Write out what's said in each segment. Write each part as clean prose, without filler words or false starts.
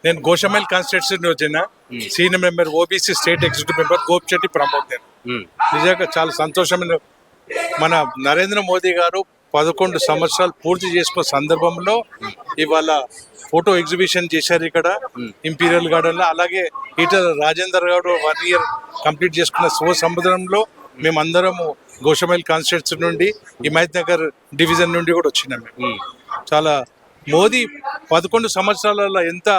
నేను గోషమైల్ కాన్స్టిట్యూన్సీ వచ్చిన senior member OBC state executive member Gopichetti Pramod. నేను నిజంగా చాలా సంతోషమైన మన నరేంద్ర మోదీ గారు 11 సంవత్సరాలు పూర్తి చేసుకున్న సందర్భంలో ఇవాళ ఫోటో ఎగ్జిబిషన్ చేశారు ఇక్కడ ఇంపీరియల్ గార్డెన్ లో. అలాగే ఈటల రాజేందర్ గారు 1 year కంప్లీట్ చేసుకున్న శివ సముద్రంలో మేమందరము గోషమైల్ కాన్స్టిట్యూన్సీ నుండి హిమాయత్ నగర్ డివిజన్ నుండి కూడా వచ్చినాం. చాలా మోదీ 11 సంవత్సరాలలో ఎంత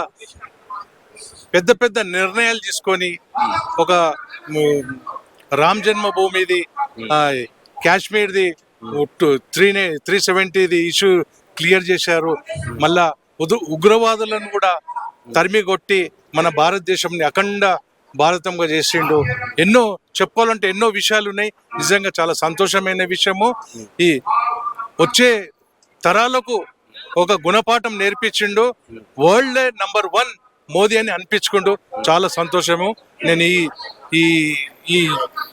పెద్ద పెద్ద నిర్ణయాలు తీసుకొని ఒక రామ్ జన్మభూమిది, కాశ్మీర్ది 370ది ఇష్యూ క్లియర్ చేశారు. మళ్ళా ఉగ్రవాదులను కూడా తరిమి కొట్టి మన భారతదేశంని అఖండ భారతంగా చేసిండు. ఎన్నో చెప్పుకోవాలంటే ఎన్నో విషయాలు ఉన్నాయి. నిజంగా చాలా సంతోషమైన విషయము. ఈ వచ్చే తరాలకు ఒక గుణపాఠం నేర్పించిండు. వరల్డ్ నంబర్ 1 మోదీ అని అనిపించుకుంటూ చాలా సంతోషము. నేను ఈ ఈ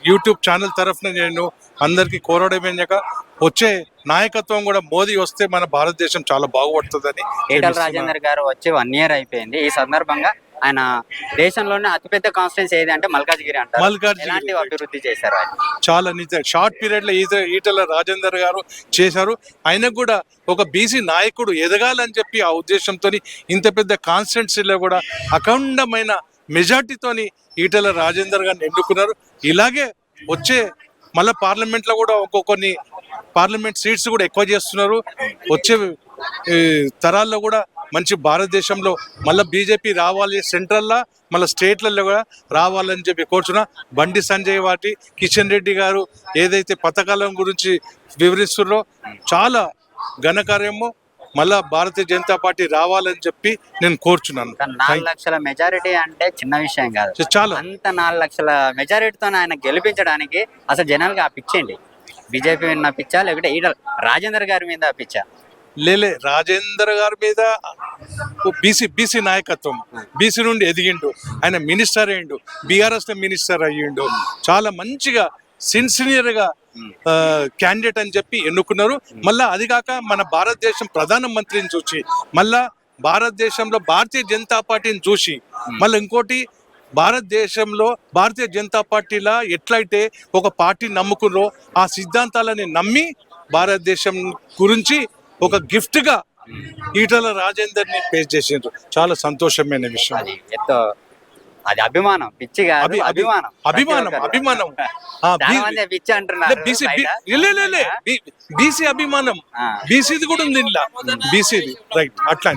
యూట్యూబ్ ఛానల్ తరఫున నేను అందరికీ కోరడమేక వచ్చే నాయకత్వం కూడా మోదీ వస్తే మన భారతదేశం చాలా బాగుపడుతుందని. ఈటల రాజేందర్ గారు వచ్చి 1 year అయిపోయింది. ఈ సందర్భంగా ఆయన దేశంలోనే అతిపెద్ద కాన్స్టిట్యూన్సీ ఏది అంటే మల్కాజ్గిరి అంటారు. ఎలాంటి అభివృద్ధి చేశారు? చాలా షార్ట్ పీరియడ్ లో ఈటల రాజేందర్ గారు చేశారు. ఆయనకు కూడా ఒక బీసీ నాయకుడు ఎదగాలని చెప్పి ఆ ఉద్దేశంతో ఇంత పెద్ద కాన్స్టిట్యూన్సీలో కూడా అఖండమైన మెజార్టీతోని ఈటల రాజేందర్ గారిని ఎన్నుకున్నారు. ఇలాగే వచ్చే మళ్ళీ పార్లమెంట్ లో కూడా కొన్ని పార్లమెంట్ సీట్స్ కూడా ఎక్కువ చేస్తున్నారు. వచ్చే తరాల్లో కూడా మంచి భారతదేశంలో మళ్ళీ బీజేపీ రావాలి, సెంట్రల్లో మళ్ళీ స్టేట్లలో కూడా రావాలని చెప్పి కోరుచున్నా. బండి సంజయ్ వాటి కిషన్ రెడ్డి గారు ఏదైతే పథకాల గురించి వివరిస్తున్నారో చాలా ఘనకార్యము. మళ్ళా భారతీయ జనతా పార్టీ రావాలని చెప్పి నేను కోరుచున్నాను. 4 లక్షల మెజారిటీ అంటే చిన్న విషయం కాదు. చాలా అంత 4 లక్షల మెజారిటీతో ఆయన గెలిపించడానికి అసలు జనాలుగా ఆ పిచ్చండి. బీజేపీ మీద పిచ్చా లేకుంటే ఈటల రాజేందర్ గారి మీద పిచ్చా? లేలే, రాజేందర్ గారి మీద బీసీ నాయకత్వం, బీసీ నుండి ఎదిగిండు. ఆయన మినిస్టర్ అయ్యిండు, బీఆర్ఎస్ లో మినిస్టర్ అయ్యిండు. చాలా మంచిగా సిన్సియర్ గా క్యాండిడేట్ అని చెప్పి ఎన్నుకున్నారు. మళ్ళా అది కాక మన భారతదేశం ప్రధానమంత్రిని చూసి, మళ్ళా భారతదేశంలో భారతీయ జనతా పార్టీని చూసి, మళ్ళీ ఇంకోటి భారతదేశంలో భారతీయ జనతా పార్టీలా ఎట్లయితే ఒక పార్టీ నమ్ముకున్నారో ఆ సిద్ధాంతాలని నమ్మి భారతదేశం గురించి ఒక గిఫ్ట్ గా ఈటల రాజేందర్ ని పేస్ చేసిండ్రు. చాలా సంతోషమైన విషయం. అది అభిమానం, పిచ్చి కాదు, అభిమానం. పిచ్చి అంటున్నారు. బీసీ అభిమానం, బీసీది కూడా ఉంది ఇలా, బీసీది రైట్ అట్లా.